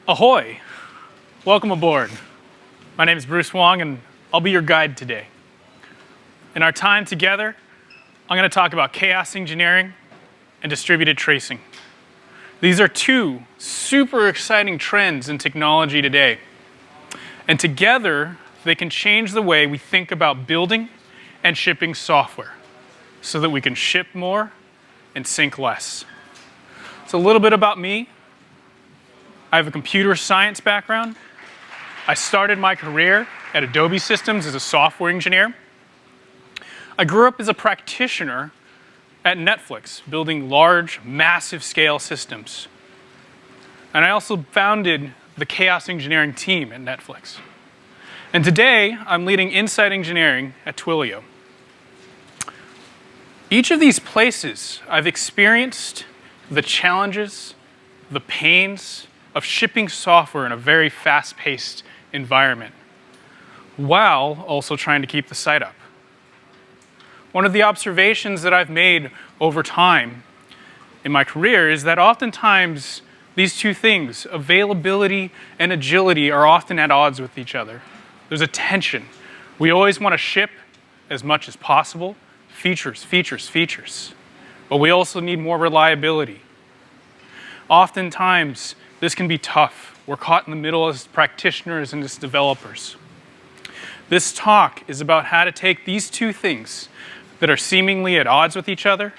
Ahoy! Welcome aboard. My name is Bruce Wong, and I'll be your guide today. In our time together, I'm going to talk about chaos engineering and distributed tracing. These are two super exciting trends in technology today. And together, they can change the way we think about building and shipping software so that we can ship more and sink less. So a little bit about me. I have a computer science background. I started my career at Adobe Systems as a software engineer. I grew up as a practitioner at Netflix, building large, massive scale systems. And I also founded the chaos engineering team at Netflix. And today, I'm leading Insight Engineering at Twilio. Each of these places, I've experienced the challenges, the pains of shipping software in a very fast-paced environment, while also trying to keep the site up. One of the observations that I've made over time in my career is that oftentimes these two things, availability and agility, are often at odds with each other. There's a tension. We always want to ship as much as possible, features, features, features. But we also need more reliability. Oftentimes, this can be tough. We're caught in the middle as practitioners and as developers. This talk is about how to take these two things that are seemingly at odds with each other,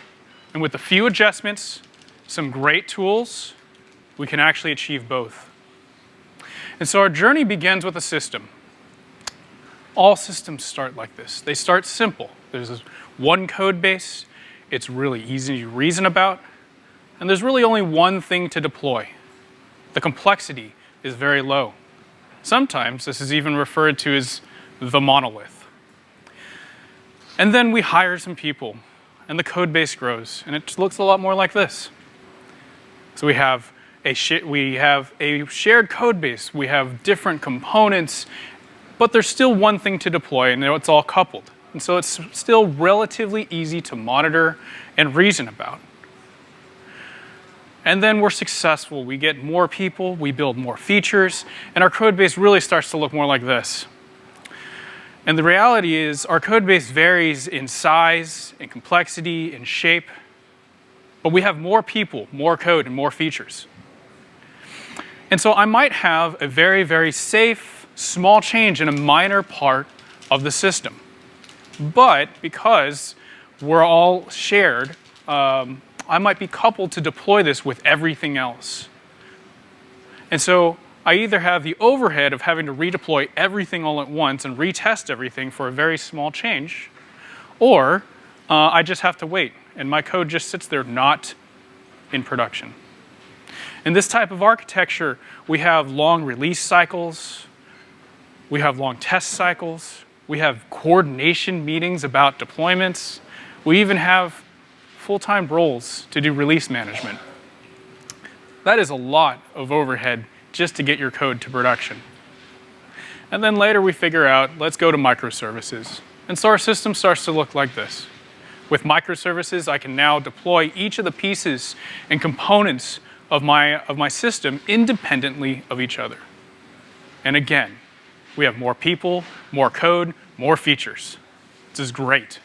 and with a few adjustments, some great tools, we can actually achieve both. And so our journey begins with a system. All systems start like this. They start simple. There's this one code base. It's really easy to reason about. And there's really only one thing to deploy. The complexity is very low. Sometimes this is even referred to as the monolith. And then we hire some people, and the code base grows, and it looks a lot more like this. So we have a shared code base. We have different components, but there's still one thing to deploy, and it's all coupled. And so it's still relatively easy to monitor and reason about. And then we're successful. We get more people, we build more features, and our code base really starts to look more like this. And the reality is our code base varies in size, in complexity, in shape, but we have more people, more code, and more features. And so I might have a very, very safe, small change in a minor part of the system. But because we're all shared, I might be coupled to deploy this with everything else. And so I either have the overhead of having to redeploy everything all at once and retest everything for a very small change, or I just have to wait, and my code just sits there not in production. In this type of architecture, we have long release cycles, we have long test cycles, we have coordination meetings about deployments, we even have full-time roles to do release management. That is a lot of overhead just to get your code to production. And then later we figure out, let's go to microservices. And so our system starts to look like this. With microservices, I can now deploy each of the pieces and components of my system independently of each other. And again, we have more people, more code, more features. This is great.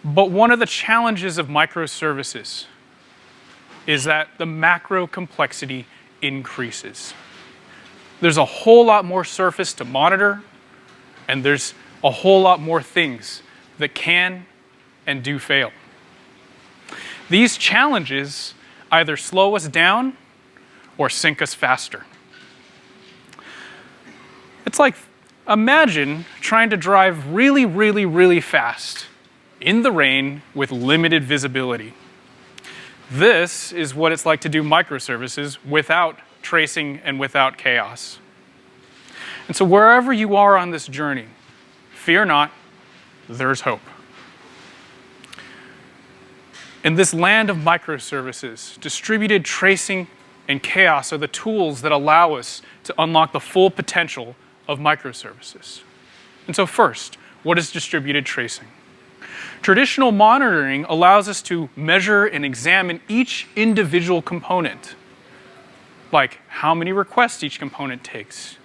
But one of the challenges of microservices is that the macro complexity increases. There's a whole lot more surface to monitor, and there's a whole lot more things that can and do fail. These challenges either slow us down or sink us faster. It's like, imagine trying to drive really, really, really fast in the rain with limited visibility. This is what it's like to do microservices without tracing and without chaos. And so wherever you are on this journey, fear not, there's hope. In this land of microservices, distributed tracing and chaos are the tools that allow us to unlock the full potential of microservices. And so first, what is distributed tracing? Traditional monitoring allows us to measure and examine each individual component. like how many requests each component takes,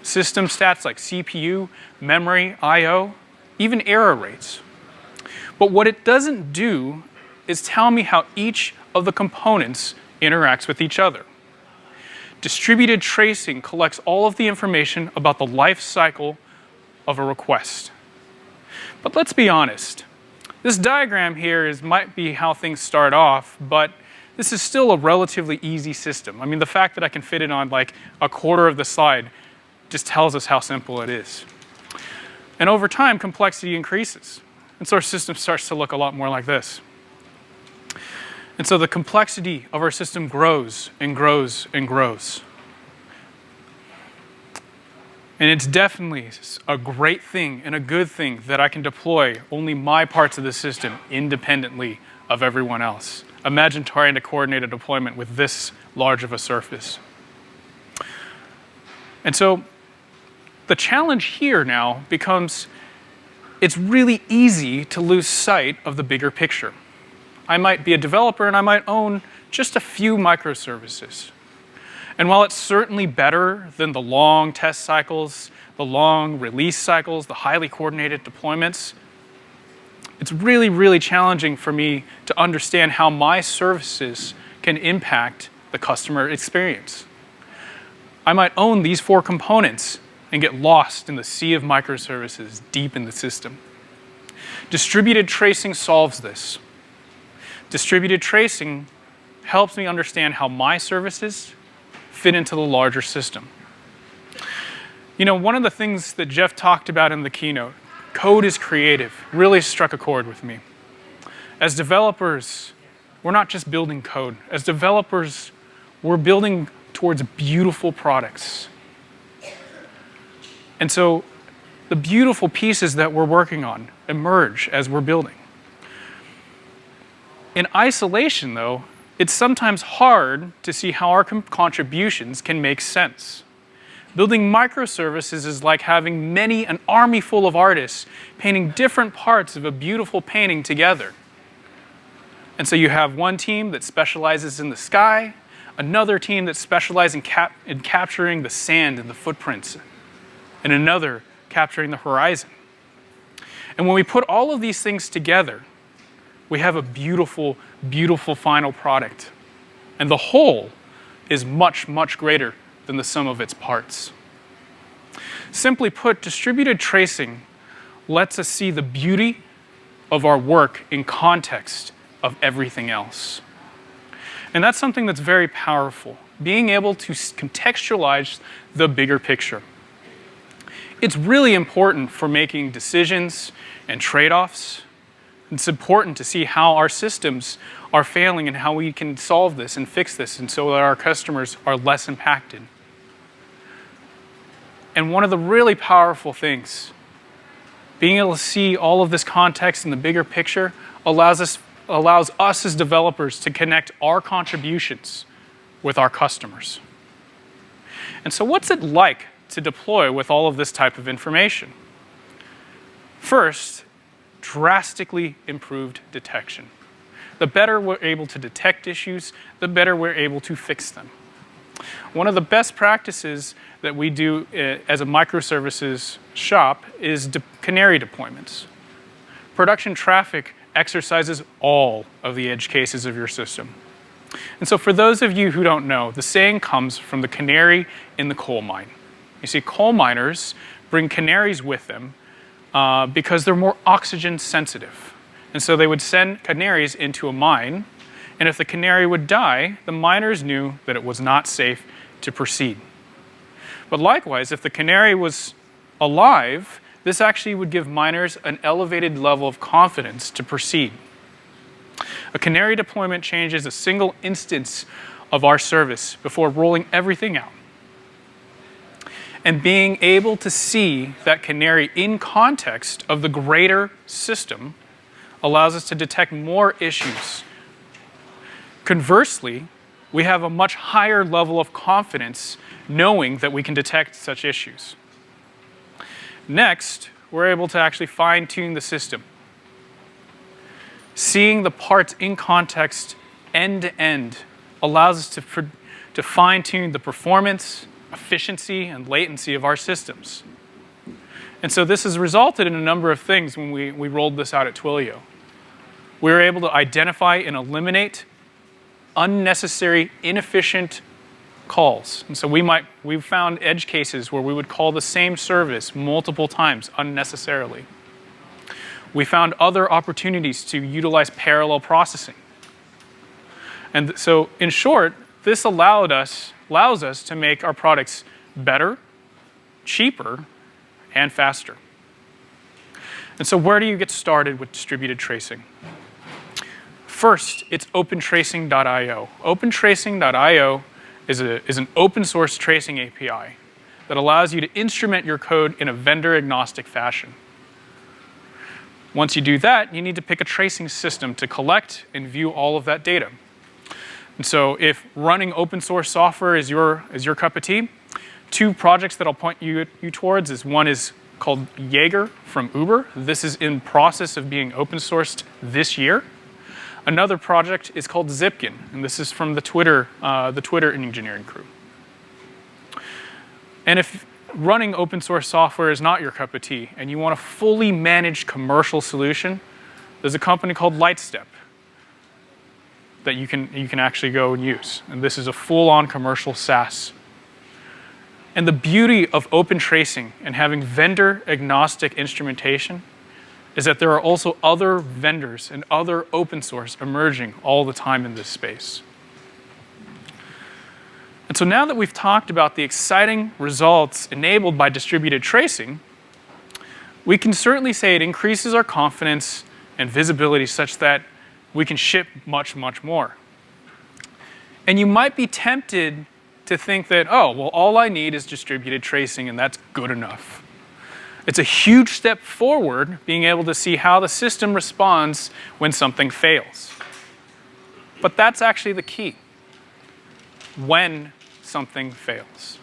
system stats like CPU, memory, I/O, even error rates. But what it doesn't do is tell me how each of the components interacts with each other. Distributed tracing collects all of the information about the life cycle of a request. But let's be honest. This diagram here might be how things start off, but this is still a relatively easy system. I mean, the fact that I can fit it on like a quarter of the slide just tells us how simple it is. And over time, complexity increases. And so our system starts to look a lot more like this. And so the complexity of our system grows and grows and grows. And it's definitely a great thing and a good thing that I can deploy only my parts of the system independently of everyone else. Imagine trying to coordinate a deployment with this large of a surface. And so the challenge here now becomes it's really easy to lose sight of the bigger picture. I might be a developer and I might own just a few microservices. And while it's certainly better than the long test cycles, the long release cycles, the highly coordinated deployments, it's really, really challenging for me to understand how my services can impact the customer experience. I might own these 4 components and get lost in the sea of microservices deep in the system. Distributed tracing solves this. Distributed tracing helps me understand how my services fit into the larger system. You know, one of the things that Jeff talked about in the keynote, code is creative, really struck a chord with me. As developers, we're not just building code. As developers, we're building towards beautiful products. And so the beautiful pieces that we're working on emerge as we're building. In isolation, though, it's sometimes hard to see how our contributions can make sense. Building microservices is like having an army full of artists painting different parts of a beautiful painting together. And so you have one team that specializes in the sky, another team that specializes in capturing the sand and the footprints, and another capturing the horizon. And when we put all of these things together, we have a beautiful, beautiful final product. And the whole is much, much greater than the sum of its parts. Simply put, distributed tracing lets us see the beauty of our work in context of everything else. And that's something that's very powerful, being able to contextualize the bigger picture. It's really important for making decisions and trade-offs. It's important to see how our systems are failing and how we can solve this and fix this and so that our customers are less impacted. And one of the really powerful things, being able to see all of this context in the bigger picture allows us as developers to connect our contributions with our customers. And so what's it like to deploy with all of this type of information? First, drastically improved detection. The better we're able to detect issues, the better we're able to fix them. One of the best practices that we do as a microservices shop is canary deployments. Production traffic exercises all of the edge cases of your system. And so for those of you who don't know, the saying comes from the canary in the coal mine. You see, coal miners bring canaries with them because they're more oxygen sensitive. And so they would send canaries into a mine, and if the canary would die, the miners knew that it was not safe to proceed. But likewise, if the canary was alive, this actually would give miners an elevated level of confidence to proceed. A canary deployment changes a single instance of our service before rolling everything out. And being able to see that canary in context of the greater system allows us to detect more issues. Conversely, we have a much higher level of confidence knowing that we can detect such issues. Next, we're able to actually fine-tune the system. Seeing the parts in context end to end allows us to fine-tune the performance, efficiency, and latency of our systems. And so this has resulted in a number of things when we rolled this out at Twilio. We were able to identify and eliminate unnecessary, inefficient calls. And so we found edge cases where we would call the same service multiple times unnecessarily. We found other opportunities to utilize parallel processing. And so, in short, this allows us to make our products better, cheaper, and faster. And so where do you get started with distributed tracing? First, it's opentracing.io. Opentracing.io is an open source tracing API that allows you to instrument your code in a vendor-agnostic fashion. Once you do that, you need to pick a tracing system to collect and view all of that data. And so if running open source software is your cup of tea, two projects that I'll point you towards is one is called Jaeger from Uber. This is in process of being open sourced this year. Another project is called Zipkin, and this is from the Twitter engineering crew. And if running open source software is not your cup of tea and you want a fully managed commercial solution, there's a company called Lightstep that you can actually go and use. And this is a full-on commercial SaaS. And the beauty of open tracing and having vendor-agnostic instrumentation is that there are also other vendors and other open source emerging all the time in this space. And so now that we've talked about the exciting results enabled by distributed tracing, we can certainly say it increases our confidence and visibility such that we can ship much, much more. And you might be tempted to think that, oh, well, all I need is distributed tracing and that's good enough. It's a huge step forward being able to see how the system responds when something fails. But that's actually the key. When something fails.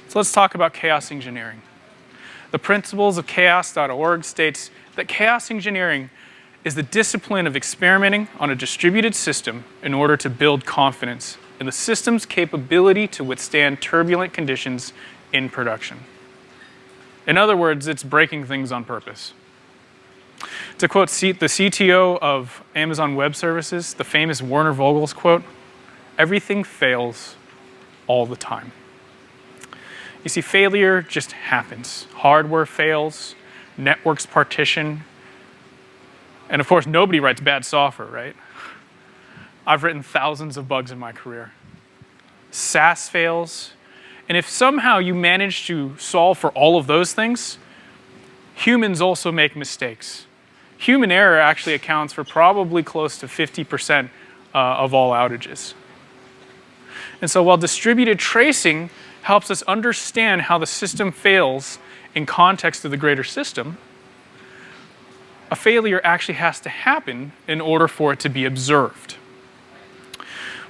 So let's talk about chaos engineering. The principles of chaos.org states that chaos engineering is the discipline of experimenting on a distributed system in order to build confidence in the system's capability to withstand turbulent conditions in production. In other words, it's breaking things on purpose. To quote the CTO of Amazon Web Services, the famous Werner Vogel's quote, "Everything fails all the time." You see, failure just happens. Hardware fails, networks partition, and of course, nobody writes bad software, right? I've written thousands of bugs in my career. SaaS fails, and if somehow you manage to solve for all of those things, humans also make mistakes. Human error actually accounts for probably close to 50% of all outages. And so while distributed tracing helps us understand how the system fails in context of the greater system, a failure actually has to happen in order for it to be observed.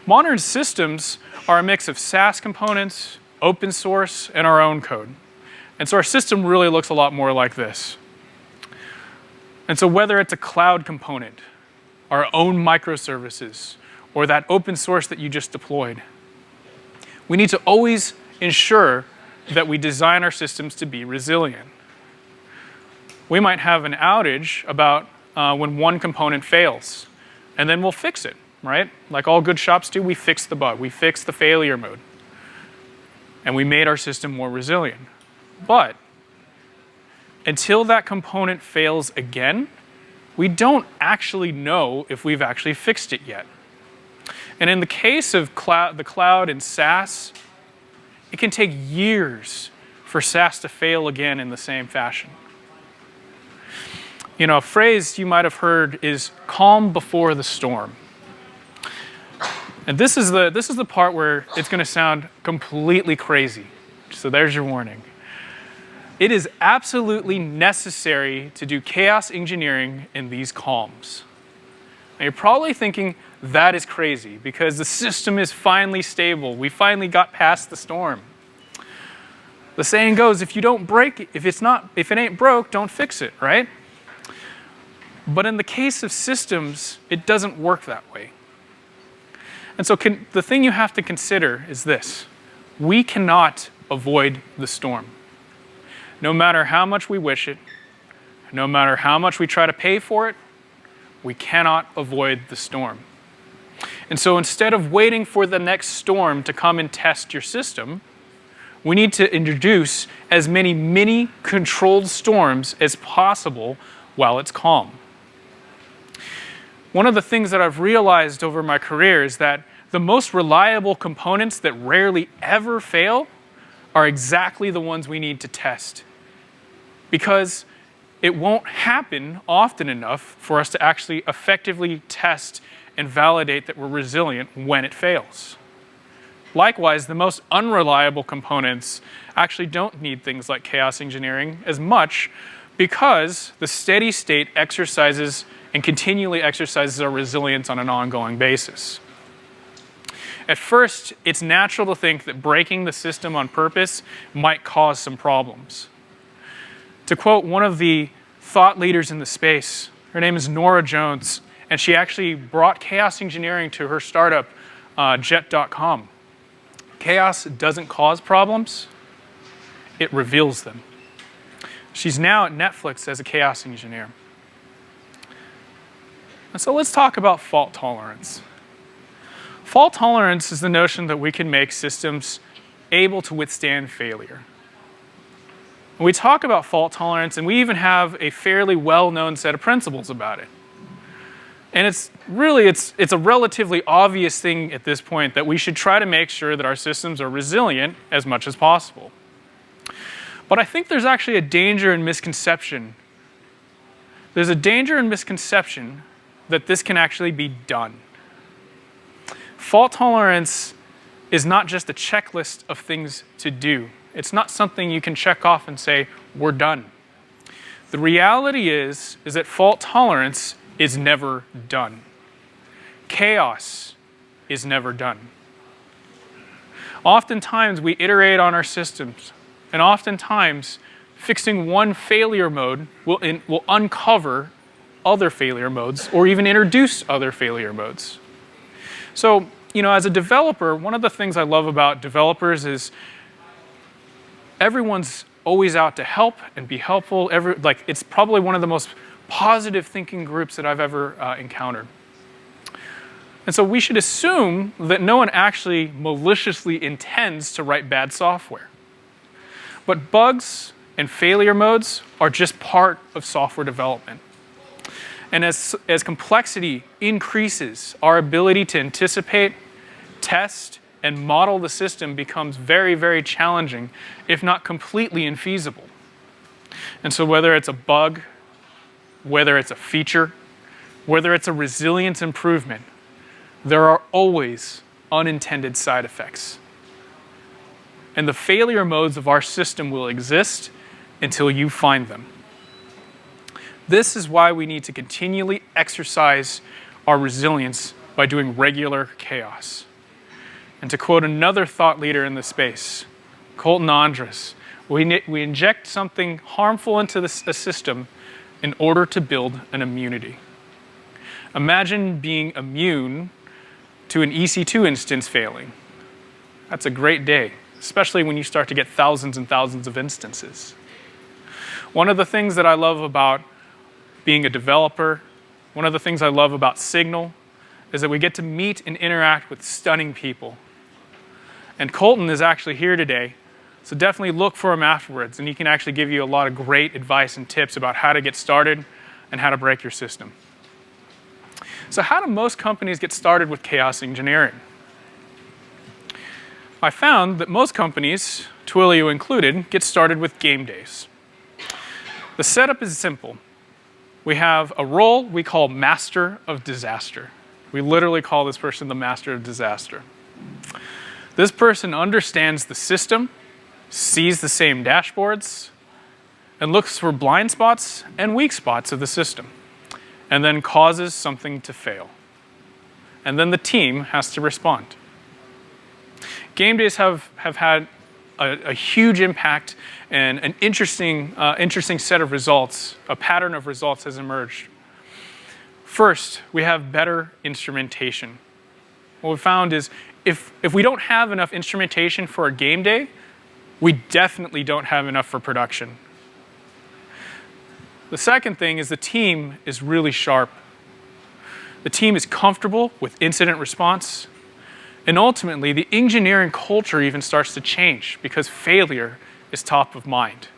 Modern systems are a mix of SaaS components, open source, and our own code. And so our system really looks a lot more like this. And so whether it's a cloud component, our own microservices, or that open source that you just deployed, we need to always ensure that we design our systems to be resilient. We might have an outage about when one component fails, and then we'll fix it, right? Like all good shops do, we fix the bug, we fix the failure mode, and we made our system more resilient. But until that component fails again, we don't actually know if we've actually fixed it yet. And in the case of the cloud and SaaS, it can take years for SaaS to fail again in the same fashion. You know, a phrase you might have heard is calm before the storm. And this is the part where it's going to sound completely crazy. So there's your warning. It is absolutely necessary to do chaos engineering in these calms. Now you're probably thinking, that is crazy because the system is finally stable. We finally got past the storm. The saying goes, if you don't break it, if it ain't broke, don't fix it, right? But in the case of systems, it doesn't work that way. And so the thing you have to consider is this. We cannot avoid the storm. No matter how much we wish it, no matter how much we try to pay for it, we cannot avoid the storm. And so instead of waiting for the next storm to come and test your system, we need to introduce as many mini controlled storms as possible while it's calm. One of the things that I've realized over my career is that the most reliable components that rarely ever fail are exactly the ones we need to test. Because it won't happen often enough for us to actually effectively test and validate that we're resilient when it fails. Likewise, the most unreliable components actually don't need things like chaos engineering as much because the steady state exercises and continually exercises our resilience on an ongoing basis. At first, it's natural to think that breaking the system on purpose might cause some problems. To quote one of the thought leaders in the space, her name is Nora Jones, and she actually brought chaos engineering to her startup, Jet.com. Chaos doesn't cause problems, it reveals them. She's now at Netflix as a chaos engineer. And so let's talk about fault tolerance. Fault tolerance is the notion that we can make systems able to withstand failure. We talk about fault tolerance, and we even have a fairly well-known set of principles about it. And it's a relatively obvious thing at this point that we should try to make sure that our systems are resilient as much as possible. But I think there's actually a danger and misconception. There's a danger and misconception that this can actually be done. Fault tolerance is not just a checklist of things to do. It's not something you can check off and say, we're done. The reality is that fault tolerance is never done. Chaos is never done. Oftentimes we iterate on our systems, and oftentimes fixing one failure mode will uncover other failure modes or even introduce other failure modes. So, as a developer, one of the things I love about developers is everyone's always out to help and be helpful. It's probably one of the most positive thinking groups that I've ever encountered. And so we should assume that no one actually maliciously intends to write bad software. But bugs and failure modes are just part of software development. And as complexity increases, our ability to anticipate, test, and model the system becomes very, very challenging, if not completely infeasible. And so whether it's a bug, whether it's a feature, whether it's a resilience improvement, there are always unintended side effects. And the failure modes of our system will exist until you find them. This is why we need to continually exercise our resilience by doing regular chaos. And to quote another thought leader in the space, Colton Andrus, we inject something harmful into a system in order to build an immunity. Imagine being immune to an EC2 instance failing. That's a great day, especially when you start to get thousands and thousands of instances. One of the things that I love about being a developer, one of the things I love about Signal, is that we get to meet and interact with stunning people. And Colton is actually here today, so definitely look for him afterwards, and he can actually give you a lot of great advice and tips about how to get started and how to break your system. So how do most companies get started with chaos engineering? I found that most companies, Twilio included, get started with game days. The setup is simple. We have a role we call Master of Disaster. We literally call this person the Master of Disaster. This person understands the system, sees the same dashboards, and looks for blind spots and weak spots of the system, and then causes something to fail. And then the team has to respond. Game days have had a huge impact, and an interesting set of results, a pattern of results has emerged. First, we have better instrumentation. what we found is if we don't have enough instrumentation for a game day, we definitely don't have enough for production. The second thing is the team is really sharp. The team is comfortable with incident response. And ultimately, the engineering culture even starts to change because failure is top of mind.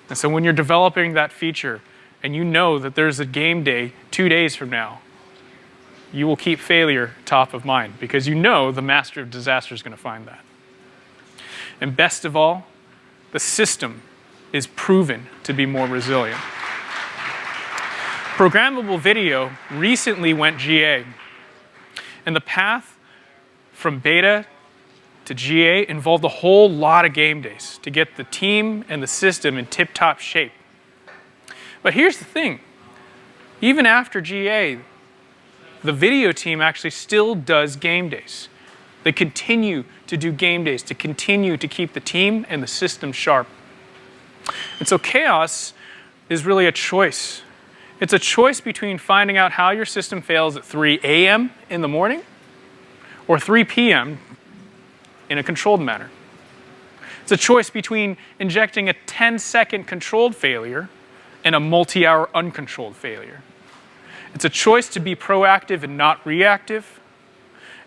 And so when you're developing that feature and you know that there's a game day 2 days from now, you will keep failure top of mind because you know the master of disaster is going to find that. And best of all, the system is proven to be more resilient. Programmable video recently went GA, and the path from beta to GA involved a whole lot of game days to get the team and the system in tip-top shape. But here's the thing. Even after GA, the video team actually still does game days. They continue to do game days to continue to keep the team and the system sharp. And so chaos is really a choice. It's a choice between finding out how your system fails at 3 a.m. in the morning or 3 p.m. in a controlled manner. It's a choice between injecting a 10-second controlled failure and a multi-hour uncontrolled failure. It's a choice to be proactive and not reactive.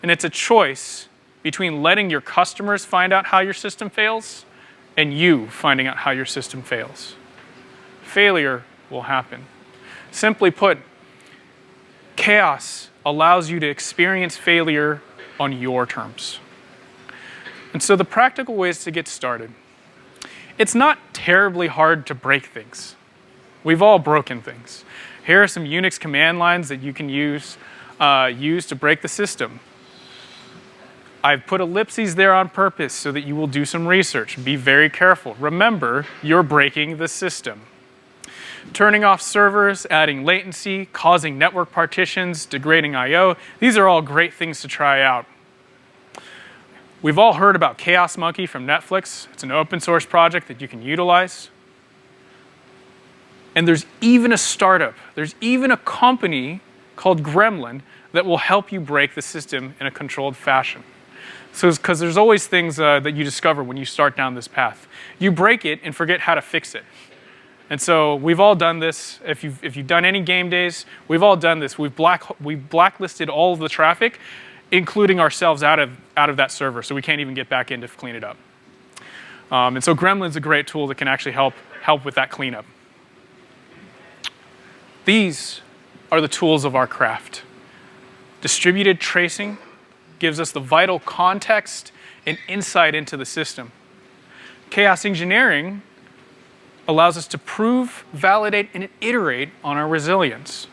And it's a choice between letting your customers find out how your system fails and you finding out how your system fails. Failure will happen. Simply put, chaos allows you to experience failure on your terms. And so the practical ways to get started. It's not terribly hard to break things. We've all broken things. Here are some Unix command lines that you can use to break the system. I've put ellipses there on purpose so that you will do some research. Be very careful. Remember, you're breaking the system. Turning off servers, adding latency, causing network partitions, degrading I/O. These are all great things to try out. We've all heard about Chaos Monkey from Netflix. It's an open source project that you can utilize. And there's even a startup, there's even a company called Gremlin that will help you break the system in a controlled fashion. So, because there's always things that you discover when you start down this path. You break it and forget how to fix it. And so we've all done this. If you've done any game days, we've all done this. We've blacklisted all of the traffic, including ourselves out of that server, so we can't even get back in to clean it up. And so Gremlin's a great tool that can actually help with that cleanup. These are the tools of our craft. Distributed tracing gives us the vital context and insight into the system. Chaos engineering allows us to prove, validate, and iterate on our resilience.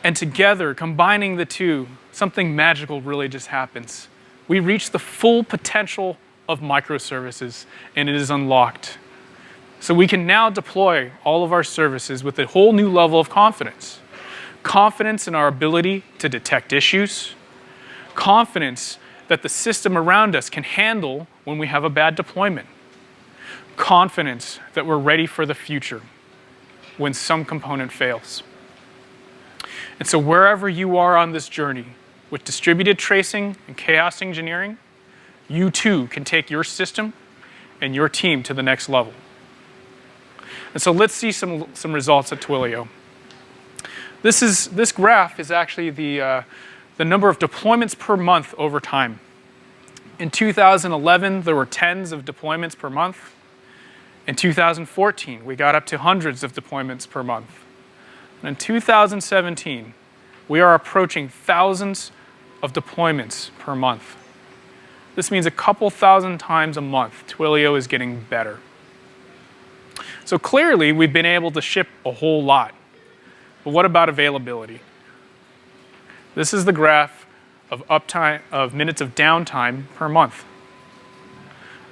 And together, combining the two, something magical really just happens. We reach the full potential of microservices, and it is unlocked. So we can now deploy all of our services with a whole new level of confidence. Confidence in our ability to detect issues. Confidence that the system around us can handle when we have a bad deployment. Confidence that we're ready for the future when some component fails. And so wherever you are on this journey with distributed tracing and chaos engineering, you too can take your system and your team to the next level. And so let's see some results at Twilio. This graph is actually the number of deployments per month over time. In 2011, there were tens of deployments per month. In 2014, we got up to hundreds of deployments per month. And in 2017, we are approaching thousands of deployments per month. This means a couple thousand times a month, Twilio is getting better. So clearly, we've been able to ship a whole lot. But what about availability? This is the graph of uptime, of minutes of downtime per month.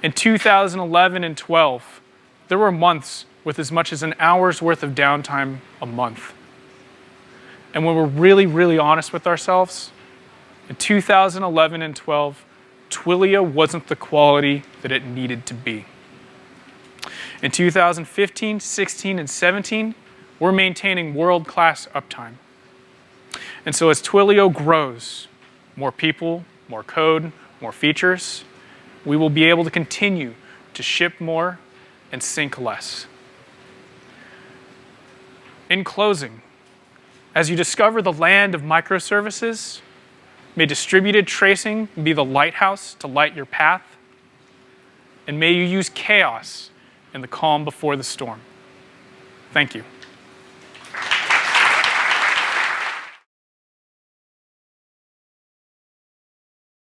In 2011 and 12, there were months with as much as an hour's worth of downtime a month. And when we're really, really honest with ourselves, in 2011 and 12, Twilio wasn't the quality that it needed to be. In 2015, 16, and 17, we're maintaining world-class uptime. And so as Twilio grows, more people, more code, more features, we will be able to continue to ship more and sink less. In closing, as you discover the land of microservices, may distributed tracing be the lighthouse to light your path, and may you use chaos in the calm before the storm. Thank you.